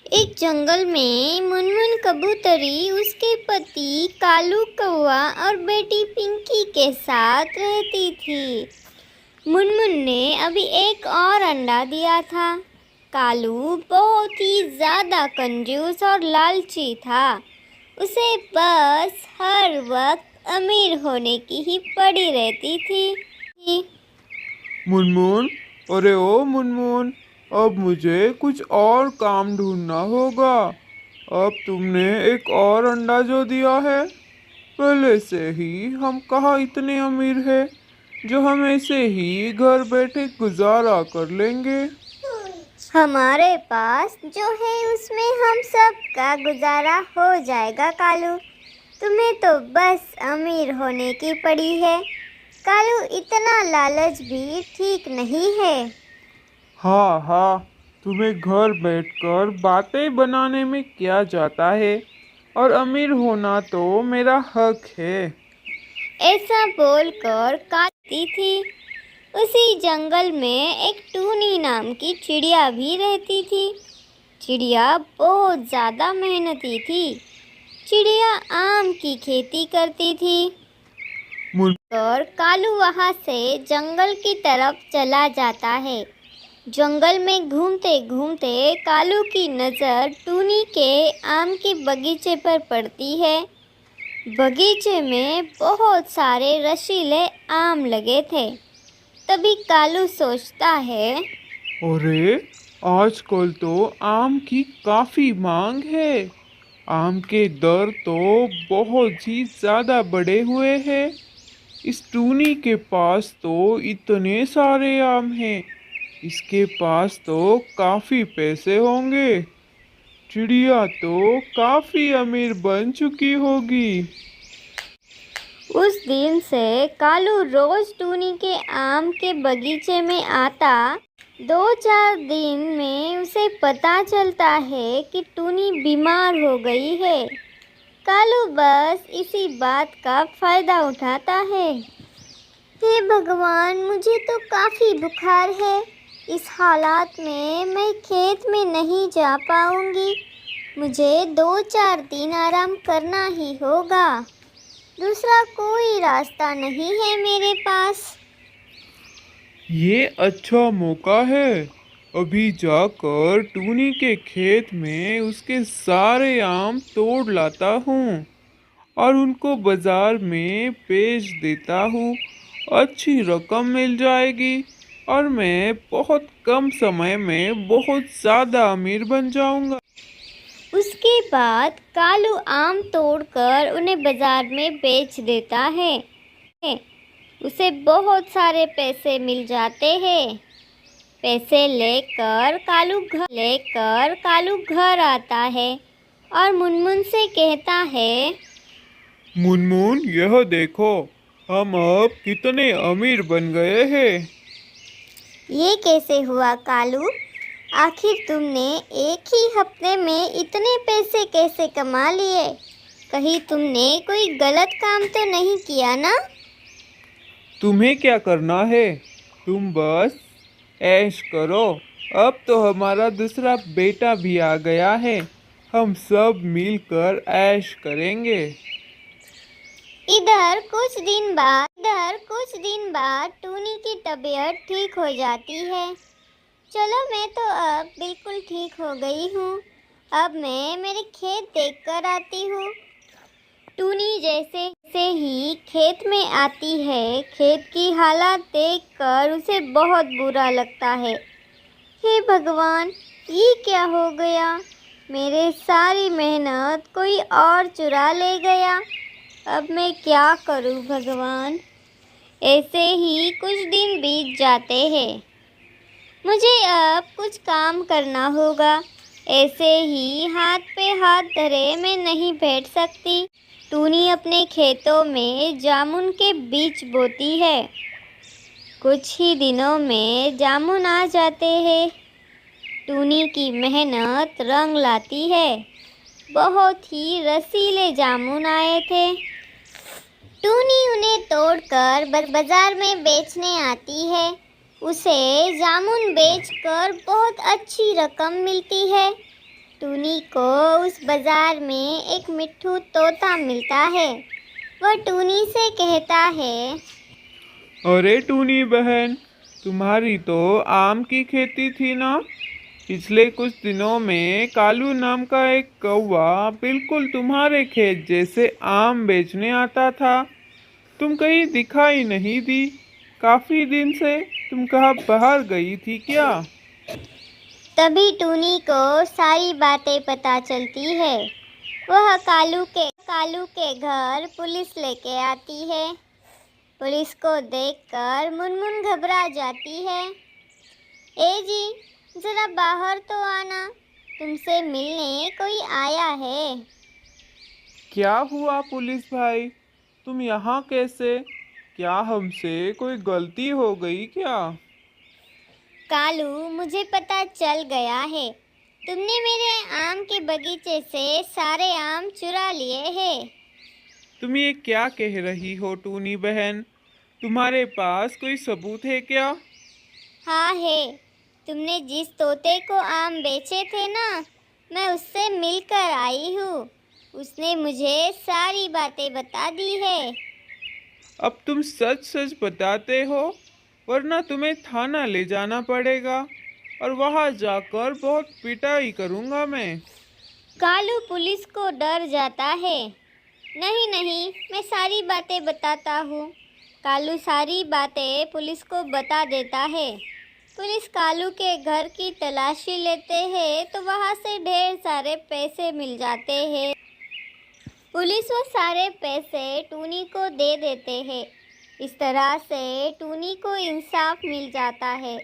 एक जंगल में मुनमुन कबूतरी उसके पति कालू कौवा और बेटी पिंकी के साथ रहती थी। मुनमुन ने अभी एक और अंडा दिया था। कालू बहुत ही ज़्यादा कंजूस और लालची था। उसे बस हर वक्त अमीर होने की ही पड़ी रहती थी। मुनमुन, अरे ओ मुनमुन, अब मुझे कुछ और काम ढूंढना होगा। अब तुमने एक और अंडा जो दिया है, पहले से ही हम कहाँ इतने अमीर हैं जो हम ऐसे ही घर बैठे गुजारा कर लेंगे। हमारे पास जो है उसमें हम सब का गुजारा हो जाएगा कालू। तुम्हें तो बस अमीर होने की पड़ी है। कालू, इतना लालच भी ठीक नहीं है। हाँ हाँ, तुम्हें घर बैठकर बातें बनाने में क्या जाता है, और अमीर होना तो मेरा हक है। ऐसा बोलकर काटी थी। उसी जंगल में एक टूनी नाम की चिड़िया भी रहती थी। चिड़िया बहुत ज़्यादा मेहनती थी। चिड़िया आम की खेती करती थी। मुन और कालू वहाँ से जंगल की तरफ चला जाता है। जंगल में घूमते घूमते कालू की नज़र टूनी के आम के बगीचे पर पड़ती है। बगीचे में बहुत सारे रसीले आम लगे थे। तभी कालू सोचता है, अरे, आजकल तो आम की काफी मांग है। आम के दर तो बहुत ही ज्यादा बढ़े हुए हैं। इस टूनी के पास तो इतने सारे आम हैं, इसके पास तो काफी पैसे होंगे। चिड़िया तो काफी अमीर बन चुकी होगी। उस दिन से कालू रोज टूनी के आम के बगीचे में आता। 2-4 दिन में उसे पता चलता है कि टूनी बीमार हो गई है। कालू बस इसी बात का फायदा उठाता है। हे भगवान, मुझे तो काफ़ी बुखार है। इस हालात में मैं खेत में नहीं जा पाऊंगी। मुझे 2-4 दिन आराम करना ही होगा। दूसरा कोई रास्ता नहीं है मेरे पास। ये अच्छा मौका है। अभी जाकर टूनी के खेत में उसके सारे आम तोड़ लाता हूँ और उनको बाजार में बेच देता हूँ। अच्छी रकम मिल जाएगी और मैं बहुत कम समय में बहुत ज़्यादा अमीर बन जाऊँगा। उसके बाद कालू आम तोड़कर उन्हें बाजार में बेच देता है। उसे बहुत सारे पैसे मिल जाते हैं। पैसे लेकर कालू घर आता है और मुनमुन से कहता है, मुनमुन, यह देखो, हम अब कितने अमीर बन गए हैं। ये कैसे हुआ कालू? आखिर तुमने एक ही हफ्ते में इतने पैसे कैसे कमा लिए? कहीं तुमने कोई गलत काम तो नहीं किया ना? तुम्हें क्या करना है? तुम बस ऐश करो। अब तो हमारा दूसरा बेटा भी आ गया है। हम सब मिलकर ऐश करेंगे। इधर कुछ दिन बाद टूनी की तबीयत ठीक हो जाती है। चलो, मैं तो अब बिल्कुल ठीक हो गई हूँ। अब मैं मेरे खेत देख कर आती हूँ। टूनी जैसे से ही खेत में आती है, खेत की हालत देखकर उसे बहुत बुरा लगता है। हे भगवान, ये क्या हो गया? मेरे सारी मेहनत कोई और चुरा ले गया। अब मैं क्या करूं भगवान? ऐसे ही कुछ दिन बीत जाते हैं। मुझे अब कुछ काम करना होगा। ऐसे ही हाथ पे हाथ धरे मैं नहीं बैठ सकती। टूनी अपने खेतों में जामुन के बीज बोती है। कुछ ही दिनों में जामुन आ जाते हैं। टूनी की मेहनत रंग लाती है। बहुत ही रसीले जामुन आए थे। टूनी उन्हें तोड़कर बाजार में बेचने आती है। उसे जामुन बेचकर बहुत अच्छी रकम मिलती है। टूनी को उस बाजार में एक मिट्ठू तोता मिलता है। वह टूनी से कहता है, अरे टूनी बहन, तुम्हारी तो आम की खेती थी ना। पिछले कुछ दिनों में कालू नाम का एक कौवा बिल्कुल तुम्हारे खेत जैसे आम बेचने आता था। तुम कहीं दिखाई नहीं दी। काफी दिन से तुम कहाँ बाहर गई थी क्या? तभी टूनी को सारी बातें पता चलती है। वह कालू के घर पुलिस लेके आती है। पुलिस को देखकर मुनमुन घबरा जाती है। ए जी, जरा बाहर तो आना, तुमसे मिलने कोई आया है। क्या हुआ पुलिस भाई? तुम यहाँ कैसे? क्या हमसे कोई गलती हो गई क्या? कालू, मुझे पता चल गया है, तुमने मेरे आम के बगीचे से सारे आम चुरा लिए हैं। तुम ये क्या कह रही हो टूनी बहन? तुम्हारे पास कोई सबूत है क्या? हाँ है, तुमने जिस तोते को आम बेचे थे ना, मैं उससे मिलकर आई हूँ। उसने मुझे सारी बातें बता दी है। अब तुम सच सच बताते हो, वरना तुम्हें थाना ले जाना पड़ेगा और वहां जाकर बहुत पिटाई करूंगा मैं। कालू पुलिस को डर जाता है। नहीं नहीं, मैं सारी बातें बताता हूँ। कालू सारी बातें पुलिस को बता देता है। पुलिस कालू के घर की तलाशी लेते हैं तो वहाँ से ढेर सारे पैसे मिल जाते हैं। पुलिस वो सारे पैसे टूनी को दे देते हैं। इस तरह से टूनी को इंसाफ मिल जाता है।